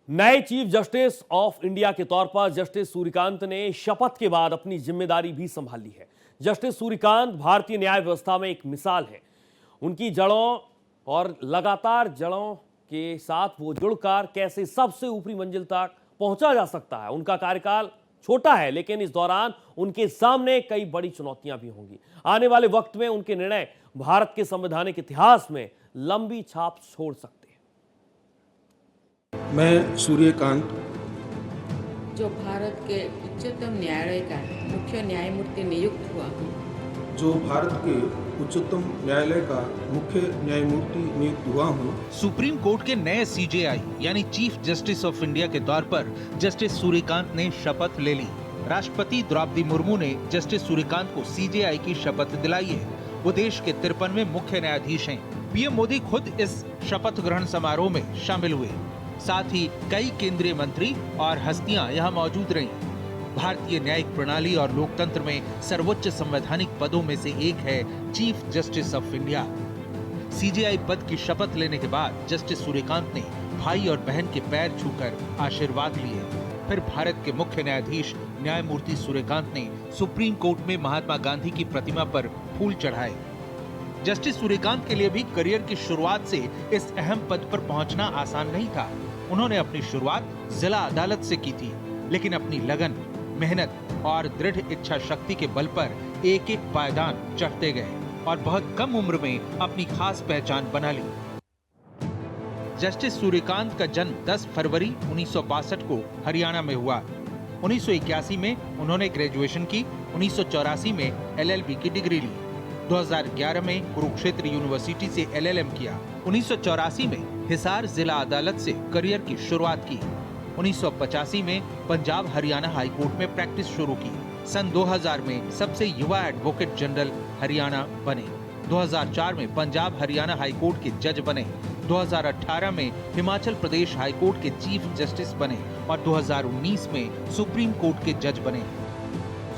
नए chief justice of India के तौर पर जस्टिस सूर्यकांत ने शपथ के बाद अपनी जिम्मेदारी भी संभाली है। जस्टिस सूर्यकांत भारतीय न्याय व्यवस्था में एक मिसाल है। उनकी जड़ों और लगातार जड़ों के साथ वो जुड़कर कैसे सबसे ऊपरी मंजिल तक पहुंचा जा सकता है। उनका कार्यकाल छोटा है, लेकिन इस दौरान उनके सामने कई बड़ी चुनौतियां भी होंगी। आने वाले वक्त में उनके निर्णय भारत के संवैधानिक इतिहास में लंबी छाप छोड़ सकते हैं। मैं सूर्यकांत जो भारत के उच्चतम न्यायालय का मुख्य न्यायमूर्ति नियुक्त हुआ हूँ, जो भारत के उच्चतम न्यायालय का मुख्य न्यायमूर्ति नियुक्त हुआ हूँ, सुप्रीम कोर्ट के नए सीजेआई यानी चीफ जस्टिस ऑफ इंडिया के तौर पर जस्टिस सूर्यकांत ने शपथ ले ली। राष्ट्रपति द्रौपदी मुर्मू ने जस्टिस सूर्यकांत को सीजेआई की शपथ दिलाई है। वो देश के 53वें मुख्य न्यायाधीश हैं। पीएम मोदी खुद इस शपथ ग्रहण समारोह में शामिल हुए। साथ ही कई केंद्रीय मंत्री और हस्तियां यहां मौजूद रहीं। भारतीय न्यायिक प्रणाली और लोकतंत्र में सर्वोच्च संवैधानिक पदों में से एक है chief justice of India. CJI पद की शपथ लेने के बाद जस्टिस सूर्यकांत ने भाई और बहन के पैर छूकर आशीर्वाद लिए। फिर भारत के मुख्य न्यायाधीश न्यायमूर्ति सूर्यकांत ने सुप्रीम कोर्ट में महात्मा गांधी की प्रतिमा पर फूल चढ़ाए। जस्टिस सूर्यकांत के लिए भी करियर की शुरुआत से इस अहम पद पर पहुंचना आसान नहीं था। उन्होंने अपनी शुरुआत जिला अदालत से की थी, लेकिन अपनी लगन, मेहनत और दृढ़ इच्छा शक्ति के बल पर एक एक पायदान चढ़ते गए और बहुत कम उम्र में अपनी खास पहचान बना ली। जस्टिस सूर्यकांत का जन्म 10 फरवरी 1962 को हरियाणा में हुआ। 1981 में उन्होंने ग्रेजुएशन की, 1984 में एलएलबी की डिग्री ली। 2011 में कुरुक्षेत्र यूनिवर्सिटी से एलएलएम किया। 1984 में हिसार जिला अदालत से करियर की शुरुआत की। 1985 में पंजाब हरियाणा हाई कोर्ट में प्रैक्टिस शुरू की। सन 2000 में सबसे युवा एडवोकेट जनरल हरियाणा बने। 2004 में पंजाब हरियाणा हाई कोर्ट के जज बने। 2018 में हिमाचल प्रदेश हाई कोर्ट के चीफ जस्टिस बने और 2019 में सुप्रीम कोर्ट के जज बने।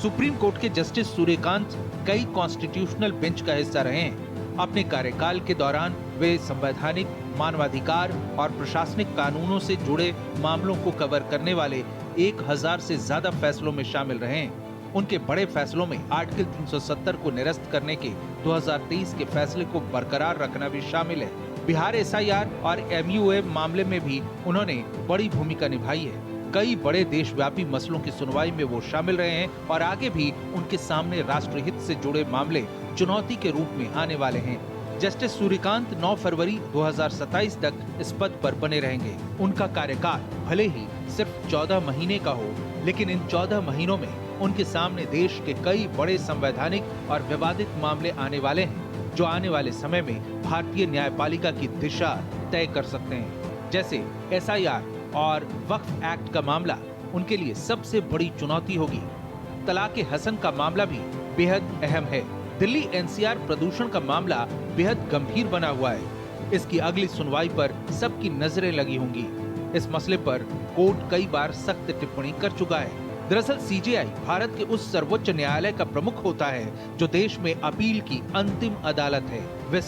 सुप्रीम कोर्ट के जस्टिस सूर्यकांत कई कॉन्स्टिट्यूशनल बेंच का हिस्सा रहे हैं। अपने कार्यकाल के दौरान वे संवैधानिक, मानवाधिकार और प्रशासनिक कानूनों से जुड़े मामलों को कवर करने वाले 1000 से ज्यादा फैसलों में शामिल रहे हैं। उनके बड़े फैसलों में आर्टिकल 370 को निरस्त करने के 2023 के फैसले को बरकरार रखना भी शामिल है। बिहार एसआईआर और एमयूए मामले में भी उन्होंने बड़ी भूमिका निभाई है। कई बड़े देशव्यापी मसलों की सुनवाई में वो शामिल रहे हैं और आगे भी उनके सामने राष्ट्रहित से जुड़े मामले चुनौती के रूप में आने वाले हैं। जस्टिस सूर्यकांत 9 फरवरी 2027 तक इस पद पर बने रहेंगे। उनका कार्यकाल भले ही सिर्फ 14 महीने का हो, लेकिन इन 14 महीनों में उनके सामने देश के कई बड़े संवैधानिक और विवादित मामले आने वाले हैं, जो आने वाले समय में भारतीय न्यायपालिका की दिशा तय कर सकते हैं। जैसे एसआईआर और वक्फ एक्ट का मामला उनके लिए सबसे बड़ी चुनौती होगी। तलाक हसन का मामला भी बेहद अहम है। दिल्ली एनसीआर प्रदूषण का मामला बेहद गंभीर बना हुआ है। इसकी अगली सुनवाई पर सबकी नजरें लगी होंगी। इस मसले पर कोर्ट कई बार सख्त टिप्पणी कर चुका है। दरअसल सीजेआई भारत के उस सर्वोच्च न्यायालय का प्रमुख होता है जो देश में अपील की अंतिम अदालत है। वे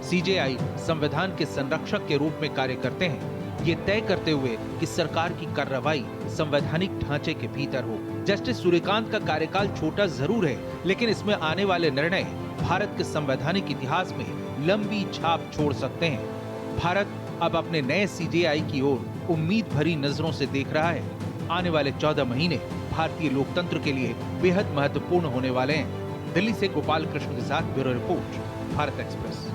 सीजेआई संविधान के संरक्षक के रूप में कार्य करते हैं, ये तय करते हुए कि सरकार की कार्रवाई संवैधानिक ढांचे के भीतर हो। जस्टिस सूर्यकांत का कार्यकाल छोटा जरूर है, लेकिन इसमें आने वाले निर्णय भारत के संवैधानिक इतिहास में लंबी छाप छोड़ सकते हैं। भारत अब अपने नए सीजेआई की ओर उम्मीद भरी नजरों से देख रहा है। आने वाले 14 महीने भारतीय लोकतंत्र के लिए बेहद महत्वपूर्ण होने वाले हैं। दिल्ली से गोपाल कृष्ण के साथ ब्यूरो रिपोर्ट, भारत एक्सप्रेस।